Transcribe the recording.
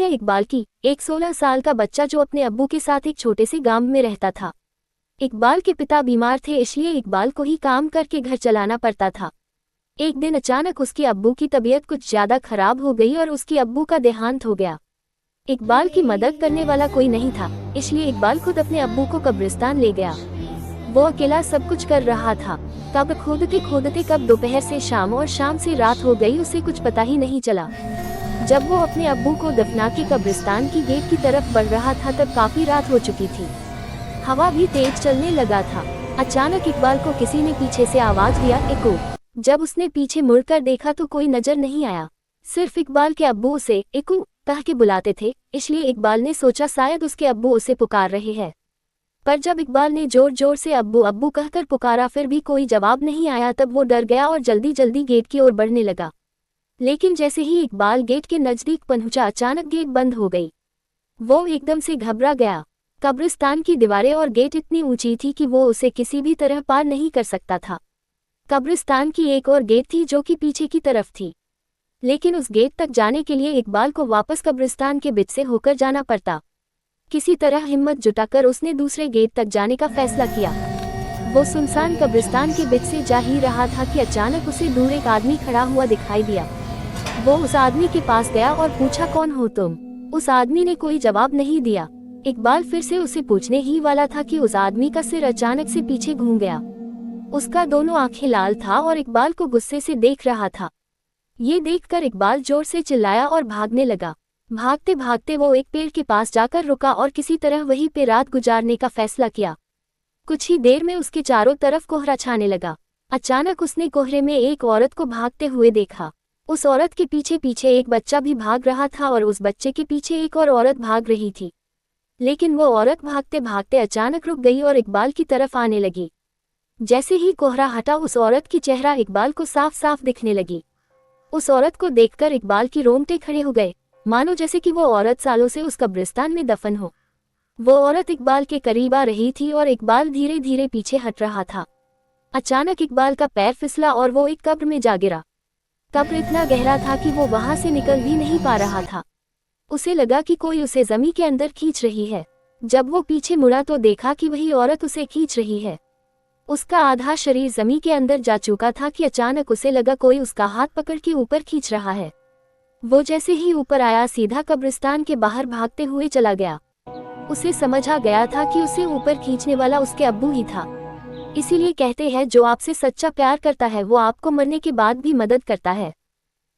इकबाल की, एक 16 साल का बच्चा जो अपने अब्बू के साथ एक छोटे से गांव में रहता था। इकबाल के पिता बीमार थे, इसलिए इकबाल को ही काम करके घर चलाना पड़ता था। एक दिन अचानक उसके अब्बू की तबीयत कुछ ज्यादा खराब हो गई और उसके अब्बू का देहांत हो गया। इकबाल की मदद करने वाला कोई नहीं था, इसलिए इकबाल खुद अपने अब्बू को कब्रिस्तान ले गया। वो अकेला सब कुछ कर रहा था। कब खोदते खोदते कब दोपहर से शाम और शाम से रात हो गई, उसे कुछ पता ही नहीं चला। जब वो अपने अब्बू को दफना के कब्रिस्तान की गेट की तरफ बढ़ रहा था तब काफी रात हो चुकी थी। हवा भी तेज चलने लगा था। अचानक इकबाल को किसी ने पीछे से आवाज दिया, इको। जब उसने पीछे मुड़कर देखा तो कोई नजर नहीं आया, सिर्फ इकबाल के अब्बू उसे इको कह के बुलाते थे, इसलिए इकबाल ने सोचा शायद उसके अब्बू उसे पुकार रहे हैं। पर जब इकबाल ने जोर जोर से अब्बू अब्बू कहकर पुकारा फिर भी कोई जवाब नहीं आया, तब वो डर गया और जल्दी जल्दी गेट की ओर बढ़ने लगा। लेकिन जैसे ही इकबाल गेट के नजदीक पहुंचा, अचानक गेट बंद हो गई। वो एकदम से घबरा गया। कब्रिस्तान की दीवारें और गेट इतनी ऊंची थी कि वो उसे किसी भी तरह पार नहीं कर सकता था। कब्रिस्तान की एक और गेट थी जो कि पीछे की तरफ थी, लेकिन उस गेट तक जाने के लिए इकबाल को वापस कब्रिस्तान के बीच से होकर जाना पड़ता। किसी तरह हिम्मत जुटाकर उसने दूसरे गेट तक जाने का फैसला किया। वो सुनसान कब्रिस्तान के बीच से जा ही रहा था कि अचानक उसे दूर एक आदमी खड़ा हुआ दिखाई दिया। वो उस आदमी के पास गया और पूछा, कौन हो तुम? उस आदमी ने कोई जवाब नहीं दिया। इकबाल फिर से उसे पूछने ही वाला था कि उस आदमी का सिर अचानक से पीछे घूम गया। उसका दोनों आंखें लाल था और इकबाल को गुस्से से देख रहा था। ये देखकर इकबाल जोर से चिल्लाया और भागने लगा। भागते भागते वो एक पेड़ के पास जाकर रुका और किसी तरह वहीं पे रात गुजारने का फैसला किया। कुछ ही देर में उसके चारों तरफ कोहरा छाने लगा। अचानक उसने कोहरे में एक औरत को भागते हुए देखा। उस औरत के पीछे पीछे एक बच्चा भी भाग रहा था और उस बच्चे के पीछे एक और औरत भाग रही थी। लेकिन वो औरत भागते भागते अचानक रुक गई और इकबाल की तरफ आने लगी। जैसे ही कोहरा हटा, उस औरत की चेहरा इकबाल को साफ साफ दिखने लगी। उस औरत को देखकर इकबाल की रोंगटे खड़े हो गए, मानो जैसे कि वो औरत सालों से उस कब्रिस्तान में दफन हो। वो औरत इकबाल के करीब आ रही थी और इकबाल धीरे धीरे पीछे हट रहा था। अचानक इकबाल का पैर फिसला और वो एक कब्र में जा गिरा। कब्र इतना गहरा था कि वो वहां से निकल भी नहीं पा रहा था। उसे लगा कि कोई उसे जमीन के अंदर खींच रही है। जब वो पीछे मुड़ा तो देखा कि वही औरत उसे खींच रही है। उसका आधा शरीर जमीन के अंदर जा चुका था कि अचानक उसे लगा कोई उसका हाथ पकड़ के ऊपर खींच रहा है। वो जैसे ही ऊपर आया, सीधा कब्रिस्तान के बाहर भागते हुए चला गया। उसे समझ आ गया था कि उसे ऊपर खींचने वाला उसके अब्बू ही था। इसीलिए कहते हैं, जो आपसे सच्चा प्यार करता है वो आपको मरने के बाद भी मदद करता है।